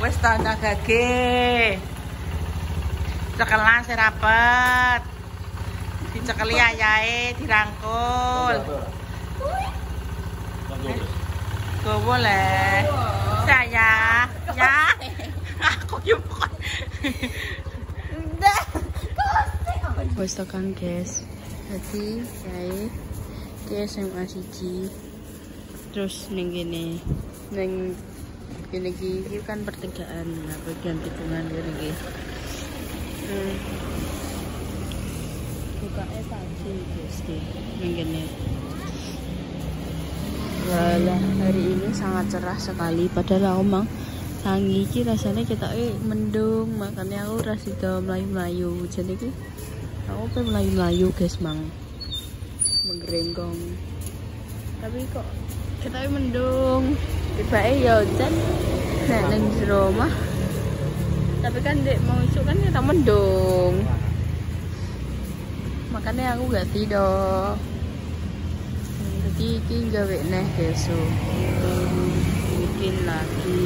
Wes tanda gage. Cekelan sing rapet. Dicekeli ayahe dirangkul. Go boleh. Saya ya. Aku yo bukan. Wes tekan guys. Jadi saya ke SMA siji. Terus ning kene ning kene iki kan pertigaan, nah bagian tikungan kene iki. Bukanya pagi guys ning kene. Walah, hari ini sangat cerah sekali padahal aku mang tangi iki rasanya kita mendung, makanya aku ora sida mlayu-mlayu. Jadi iki aku pengen melayu-melayu guys mang menggerenggong, tapi kok kita mendung tiba-tiba ya hujan neng jero mah, tapi kan dek mau isu kan kita mendung, makanya aku gak tidur. Jadi ini gawe neh besok bikin lagi.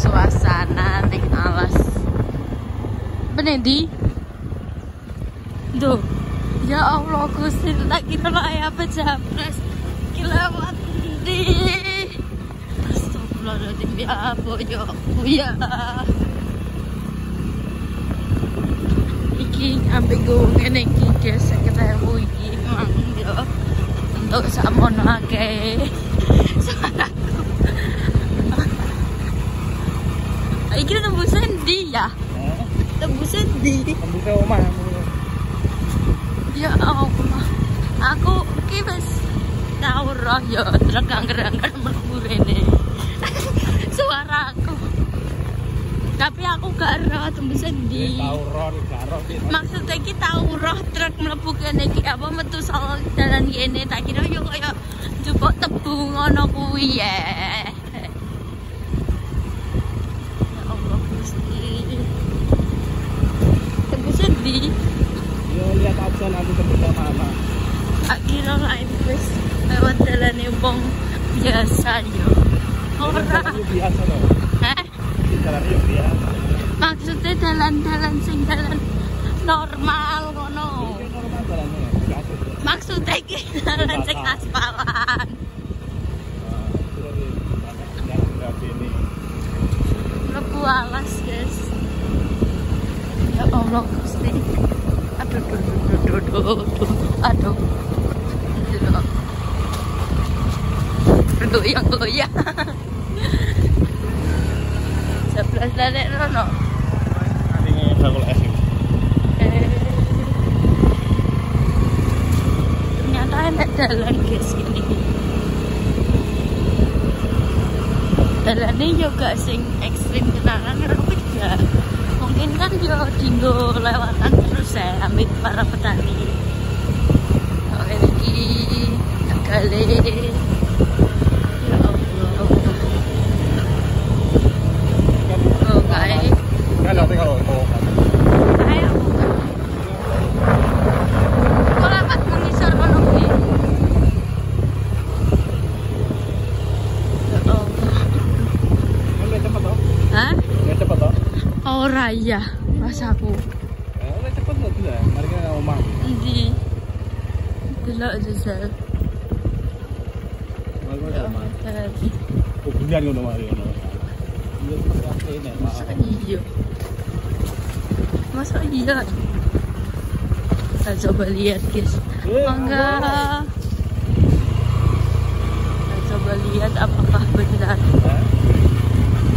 Suasana ning alas Benedi duh, ya Allah Gusti, tak kira ayah pejabres kelewat di astagfirullahaladzim, ya apa ya iki ambil gue ngene iki guys, kita iki mang yo untuk samono akeh suaraku. Iki tembusan di ya? Tembusan di? Tembusnya omah. Ya Allah, aku ki wis tau roh ya terang-terangan mlebu rene. Suaraku. Tapi aku gak roh tembusan di. Tau roh gak roh. Maksudnya ki tau roh truk mlebu kene iki apa metu saka dalan kene, tak kira yo kaya njupuk tebu ngono kuwi ya. Sedih. Yo lihat aja nanti ketika mana. Akhirnya lain guys lewat jalan wong biasa yo. Ora biasa loh. Jalan biasa. Maksudnya jalan-jalan sing jalan normal ngono. Normal jalannya. Maksudnya ki jalan sing aspalan. Lebu alas guys. Ya Allah Gusti, aduh goyang 11 lalek rono ini bakul es ternyata enak jalan guys gini, jalannya juga sing ekstrim kenangan tapi juga mungkin kan yo dinggo lewatan terus saya ambil para petani. Oh ini kali ya Allah. Oh kayak kan nanti kalau ayo kok lewat mengisar kono kuwi ya Allah. Nggak cepet toh? Hah? Nggak cepet toh? Ora iya, rasaku. Ora cepet lho dia, mari kita omah. Endi? Delok jajal. Hubungan ngono mari ngono. Masa iya? Kita coba lihat guys. Enggak. Kita coba lihat apakah benar.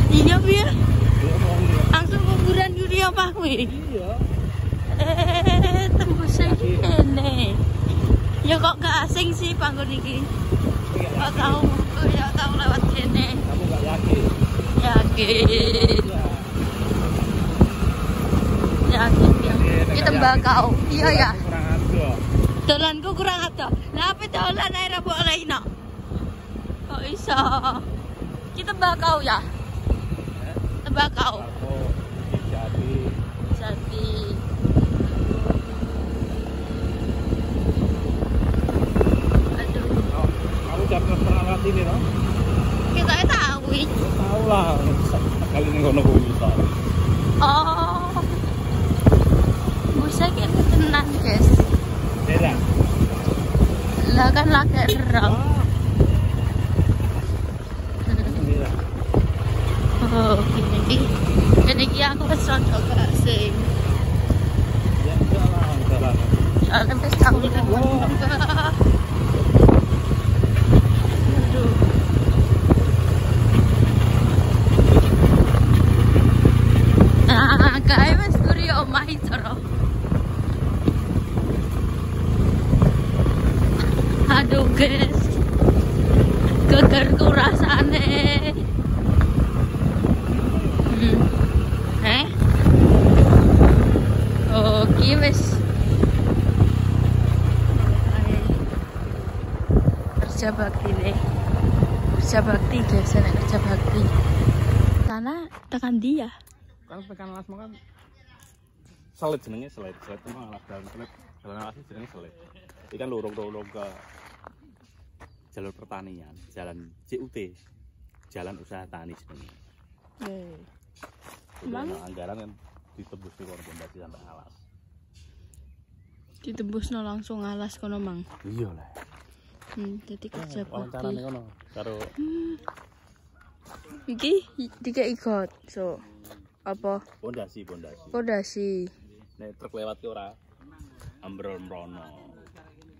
Iya biar. Langsung kuburan Yuri apa kuwi? Iya. Tembus iki kene. Ya kok gak asing sih panggon iki. Gak tahu lewat kene. Kamu gak yakin? Yakin. Yakin ya. Ini tembakau. Iya ya. Dolanku kurang ada. Lah apa dolan ae ra mbok olehno? Kok iso? Kita tembakau ya? Tembakau. Jadi. Aduh. Kamu jangan pernah lewat ini loh. Kita tahu. Tahu lah. Kali ini ngono kuwi soalnya. Oh. Bisa kita tenan, guys. Beda. Lah kan lagi erang. Oh, gini aku pesan juga sih. Ya salah, salah. Soalnya pas tahu aduh. Ah, kayak mas kuri omah itu loh. Aduh guys, gegerku rasane. Oke wes. Kerja bakti nih. Kerja bakti guys, kerja bakti. Sana tekan dia. Kan tekan alas makan. Selit jenenge selit. Selit itu alas dalam selit. Jalan alas jenenge selit. Ikan lurung ke jalur pertanian, jalan CUT, jalan usaha tani sebenarnya. Emang anggaran kan ditebus di Pondasi sampai alas. Ditebus no langsung alas kono mang. Iya lah. Jadi kerja bakti. Wawancarane kono karo iki dikai got. So apa? Pondasi. Pondasi. Nek truk lewat ki ora ambrol mrono.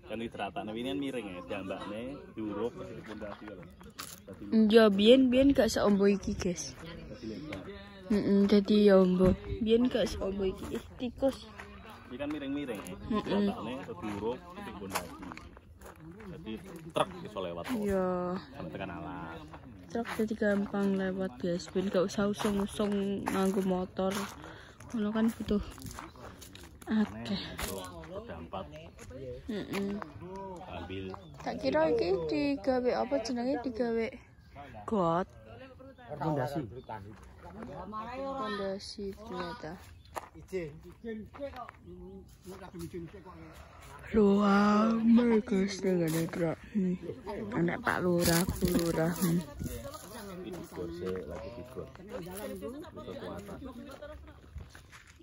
Kan iki teratane winian miring ya, jambakne diurup di pondasi lho. Ya biyen gak seombo iki, guys. Jadi ya ombo. Biyen gak seombo iki. Tikus. Iki kan miring-miring ya. Teratane diurup di pondasi. Jadi truk iso lewat. Iya. Sampai tekan alas. Truk jadi gampang lewat, guys. Ben gak usah usung-usung nganggo motor. Ngono kan butuh akeh. Dampak. Ambil. Tak kira iki digawe apa jenenge digawe got. Pondasi. Pondasi ternyata. Luar guys dengan itu. Anak Pak Lurah, Bu Lurah.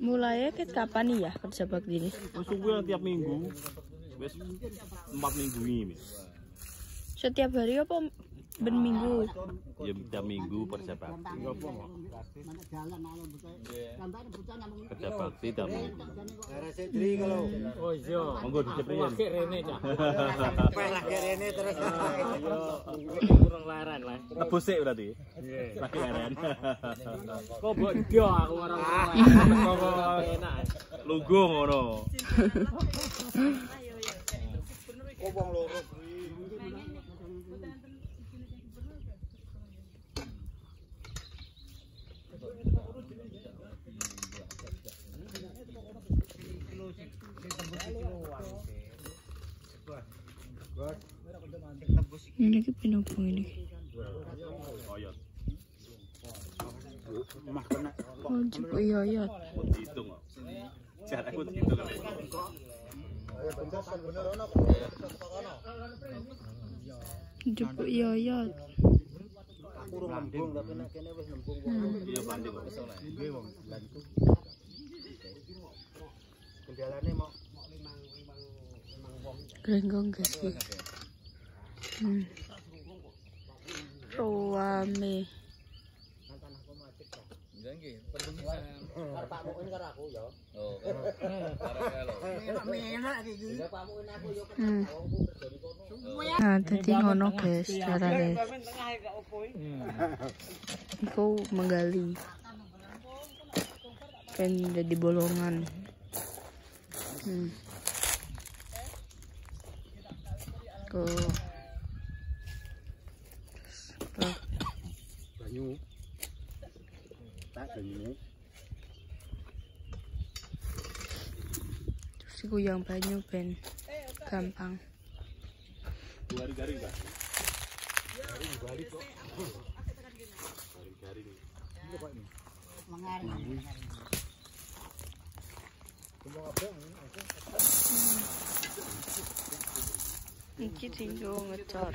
Mulai kapan nih ya kerja bakti ini? Gue tiap minggu. Wes 4 minggu ini. Setiap hari apa ben minggu? Ya tiap minggu kerja bakti. Kerja bakti tiap minggu. Oh iya. Monggo dicepriyen. Lagi rene cah. Lagi rene terus. Kurang laran lah. Tebus sik berarti. Lagi laran. Kok mbok ndio aku ora enak. Lungguh ngono. Kok wong loro kuwi. Ini ki pinopo ini. Oh, jepuk yoyot. Hitung kok. Cara aku hitung kali. Jepuk yoyot. Kurung nembung tapi nek kene wis nembung. Iya banding kok iso lah. Nggih wong lanku. Kendalane mau Grenggong guys. Ruame. Nah, jadi ngono guys carane. Iku menggali. Kan jadi bolongan. banyu. Tak banyu. Terus iku yang banyu ben gampang. Garing-garing, Pak. Garing-garing kok. Garing-garing. Iki tinggal ngecor.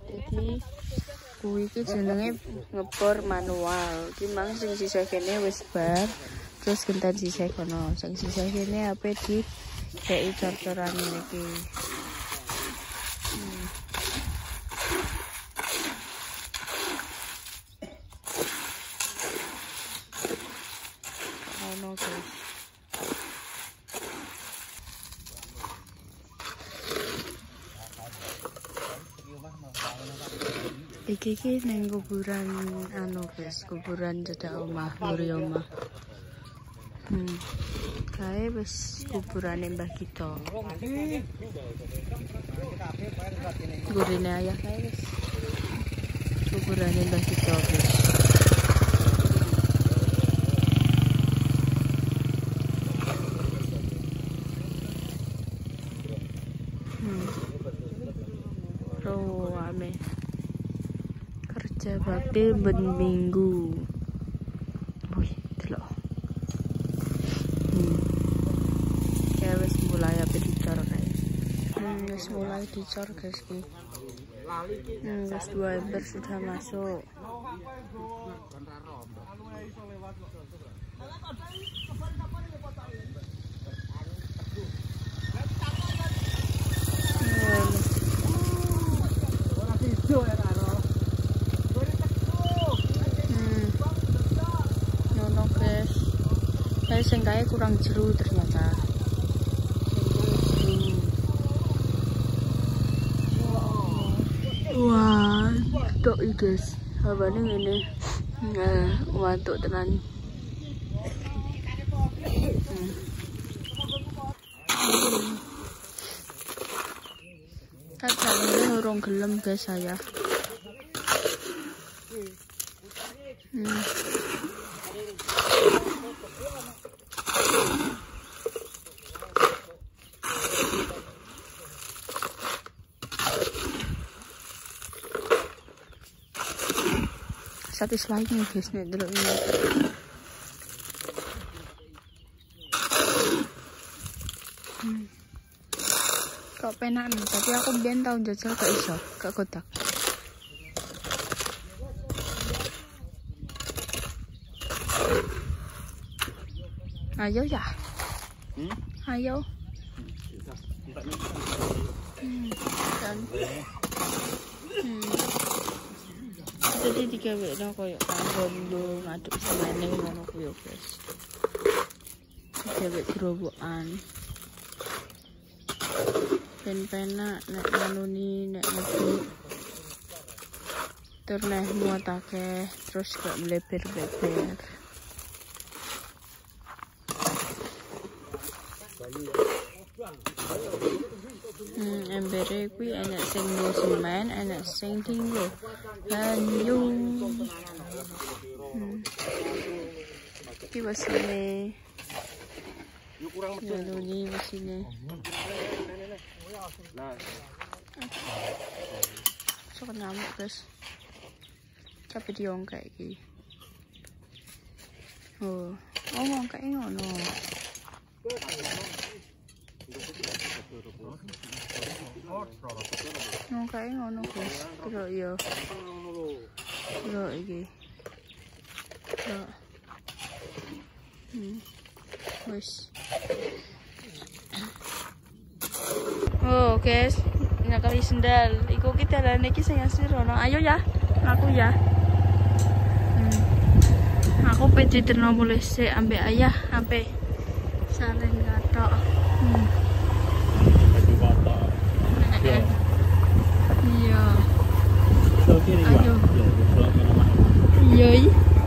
Jadi kuwi iki jenenge ngebor manual. Ki mang sing sisa kene wis bar, terus genten sisa kono. Sing sisa kene ape di kei cor-coran iki. Ono guys. Iki neng kuburan anu guys, kuburan cedak omah, mburi omah. Kae wis kuburane Mbah Gito. Gurine ayah kae wis kuburane Mbah Gito guys. Ame kerja bakti ben minggu. Wih, delok. Ya wis mulai ape dicor kae. Wis mulai dicor guys ki. Wis 2 ember sudah masuk. Nono guys, saya sengkai kurang jeru ternyata. Wah, tok guys, abane ngene. Watuk tenan. Ini urung gelem guys saya. Satu slide nih guys nih dulu ini. Kok penak nih, tapi aku biar tahun jajal gak iso, gak kotak. Ayo ya, ayo. Jadi digawekno koyo bondo ngaduk semene ngono kuwi yo guys. Digawek gerowokan. Ben penak nek manuni nek ngaduk. Tur nek muatake terus gak mleber-leber. Embere kuwi enak sing nggo semen, enak sing dinggo banyu. Iki wasine. Ini wasine. Sok nyamuk guys. Tapi diongkek iki. Oh, ngongkek ngono. Ngongkek ngono guys. Kira iya. Kira iki. Kira. Wis. Oh guys, nyakali sendal. Iku kita dalan iki sing asli rono. Ayo ya, aku ya. Aku pede terno mulai sik ambek ayah sampai saren katok. Iya. Ayo. Iya,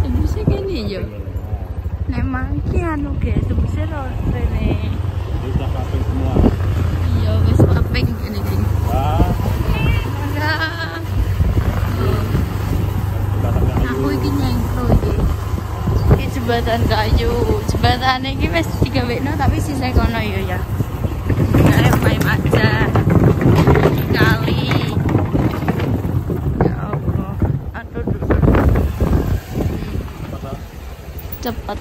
ibu sih kene yo. Nek mangki anu guys, sebuse rene. Sudah kaping semua. Iya, wis kaping ngene iki. Wah. Aku iki nyengkro iki. Iki jembatan kayu. Jembatan iki wis digawekno tapi sisa kono yo ya. Arep main aja kali. Ya Allah, aduh. Cepet.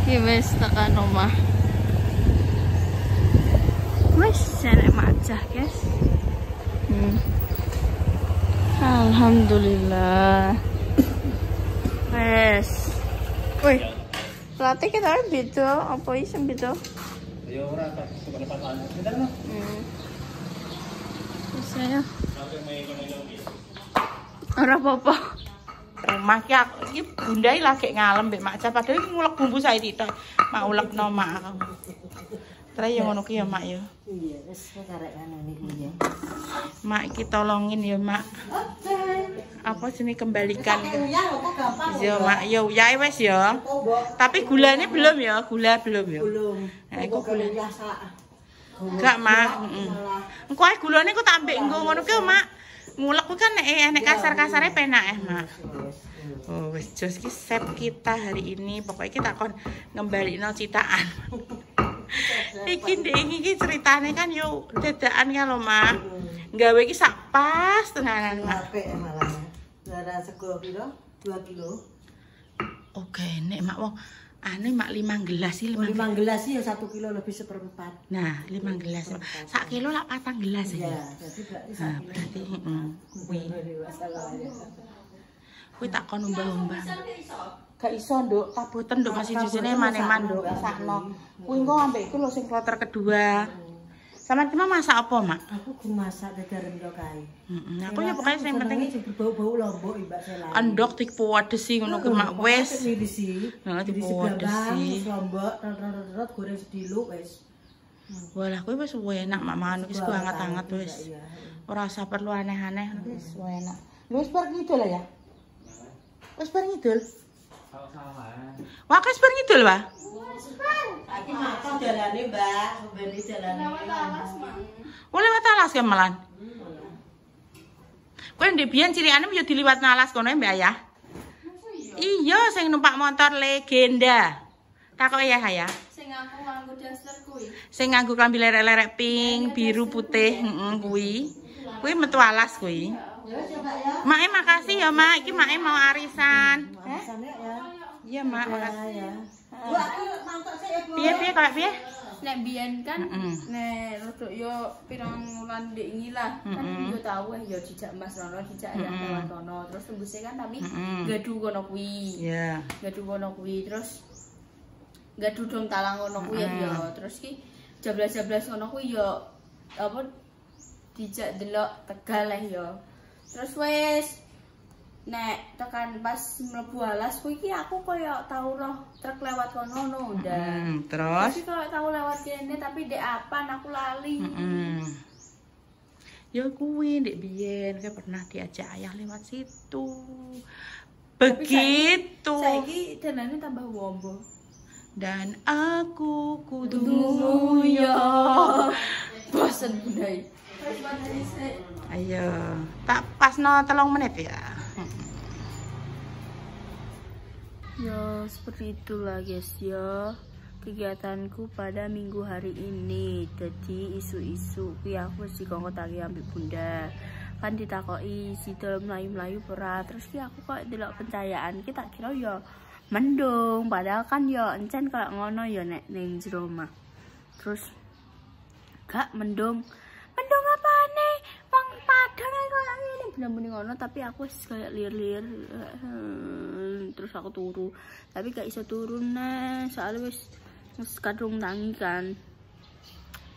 Ki wis tekan omah. Wis enek macah, guys. Alhamdulillah. Wes. Wih. Pelatih kita beda, apa isem beda? Ya ora tak pasangan. Bentar no. Saya. Ora apa-apa. Rumah ki bunda lagi ngalem mbek Mak Jas padahal ngulek bumbu saya titok. Mak ulekno mak. Terus ya ngono ki ya Mak ya. Iya, wis karek ana niku ya. Mak iki tolongin ya Mak. Apa sini kembalikan. Ya Mak, ya uyahe wis ya. Tapi gulanya belum ya, gula belum ya. Belum. Nah, iku gula. Biasa. Enggak Mak. Engko ae gulane ku tak ambek engko ngono ki Mak. Ngulek ku kan nek kasar-kasare penak Mak. Oh wis jos ki sep kita hari ini. Pokoknya kita kon ngembalino citaan. Iki iki ceritane kan yo dadakan kan lho Mak. Gawe iki sak pas tenanan Mak. Apik malah. Darah sego piro? 2 kilo. Oke, nek Mak wong ane Mak 5 gelas sih 5 gelas sih ya 1 kilo lebih 1/4. Nah, 5 gelas. Sak kilo lak 4 gelas ya. Iya, jadi berarti Nah, berarti kuwi tak kon umbah-umbah. Gak iso, Nduk. Kaboten, Nduk, masih jusine maneman, Nduk. Sakno. Kuwi engko ambek iku lho sing kloter kedua. Sampeyan ki masak apa, Mak? aku ku masak dadaren kok kae. Aku ya pokoknya sing penting bau-bau lombok Mbak Sela. endok dipuwedesi ngono ki Mak wis. Wirisi. Heeh, dipuwedesi. Lombok, rot goreng sediluk wis. Walah kuwi wis enak Mak mangan wis hangat-hangat wis. Ora usah perlu aneh-aneh wis enak. Wis bar ngidul ya? Wis bar ngidul. Wah, wis bar ngidul, Pak. Iki makan dalane, Mbak. Mbene dalane. Lewat alas ke malan. Kowe ndek biyen cirikane yo diliwat alas kono Mbak Ayah. Iya, sing numpak motor legenda. Takok ya, ya. Sing aku nganggo daster kuwi. Sing nganggo klambi lerek-lerek pink, biru, putih, kuwi. Kuwi metu alas kuwi. Ya coba ya. Mak, makasih ya, Mak. Iki Mak mau arisan. Sana ya. Iya, Mak, makasih. Ya. Bu aku mantap sih Bu. Piye kayak piye? Nek biyen kan nek rodok yo pirang wulan ndek ngilah kan yo tau yo dijak Mas Rono dijak Ayah Tewan kono terus tembuse kan tapi gadu kono kuwi. Iya. Gadu kono kuwi terus gadu dong talang kono kuwi yo terus ki jablas-jablas kono kuwi yo apa dijak delok Tegal yo. Terus wis nek tekan pas mlebu alas kuwi iki aku koyo tau roh truk lewat kono no ndak. Terus koyo tau lewat kene tapi ndek apan aku lali. Ya kuwi ndek biyen kan pernah diajak Ayah lewat situ. Begitu. Saiki danane tambah wombo. Dan aku kudu Yo. Bosen bundai. Ayo, tak pasno 3 menit ya. Ya seperti itulah guys ya kegiatanku pada minggu hari ini. Jadi isu-isu ki aku mesti kongkotake ambek bunda kan ditakoki sidol mlayu-mlayu ora terus ki aku kok delok pencahayaan ki tak kira ya mendung padahal kan ya encen kayak ngono ya nek ning jero omah. Terus gak mendung apa nih wong padang kayak ngene bener-bener ngono tapi aku wis kayak lir-lir terus aku turu tapi gak iso turun nah soalnya wis kadung tangi kan.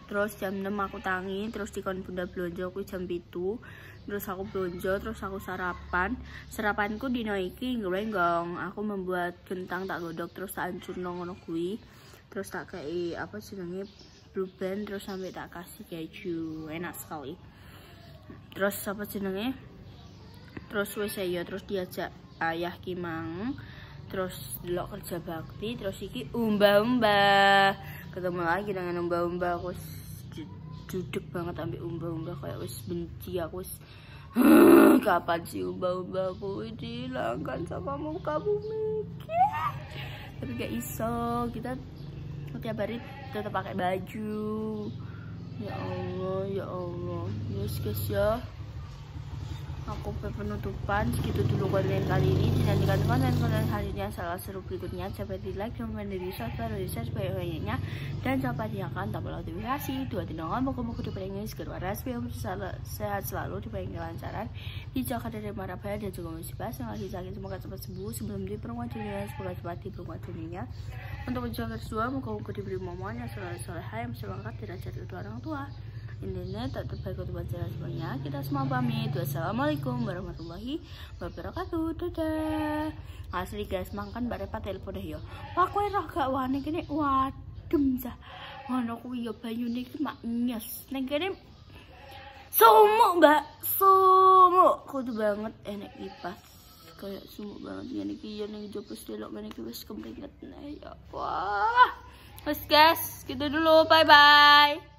Terus jam 6 aku tangi terus dikon bunda blonjo aku jam 7 terus aku blonjo terus aku sarapanku dino iki ngelenggong aku membuat kentang tak godok terus tak hancurno ngono kuwi terus tak kei apa jenenge blue band terus sampai tak kasih keju enak sekali. Terus apa jenenge terus wis ya terus diajak Ayah Kimang terus delok kerja bakti terus iki umbah-umbah ketemu lagi dengan umbah-umbah aku judek banget ambil umbah-umbah kayak wis benci aku wis kapan sih umbah-umbah aku dihilangkan sama muka bumi tapi gak iso kita tiap hari tetap pakai baju Ya Allah, ya Allah. Yes guys ya. Aku penutupan segitu dulu konten kali ini. Dinantikan konten-konten hari ini yang salah seru berikutnya. Sampai di like, komen, di subscribe, di share sebanyak-banyaknya. Dan sampai diakan tombol notifikasi. Dua tindakan moga-moga diperingin segera waras. Biar sehat selalu, diperingin kelancaran, dijaga dari mara bahaya dan juga musibah. Yang lagi sakit semoga cepat sembuh sebelum di perempuan dunia, semoga cepat di perempuan dunia. Untuk menjaga kedua, moga-moga diberi momongan yang soleh-solehah yang bisa mengangkat derajat kedua orang tua. Intinya tak terbaik untuk baca semuanya. Kita semua pamit. Wassalamualaikum warahmatullahi wabarakatuh. Dadah. Asli guys, makan mbak Repa telepon deh yo. Wah kowe roh gak wani kene wadem sah. Ngono kuwi yo banyune iki mak nyes. Ning kene sumuk mbak, sumuk. Kudu banget enek kipas. Kayak sumuk banget ngene iki yo ning jopus delok ngene iki wis kemringet. Nah ya. Wah. Wes guys, gitu dulu. Bye bye.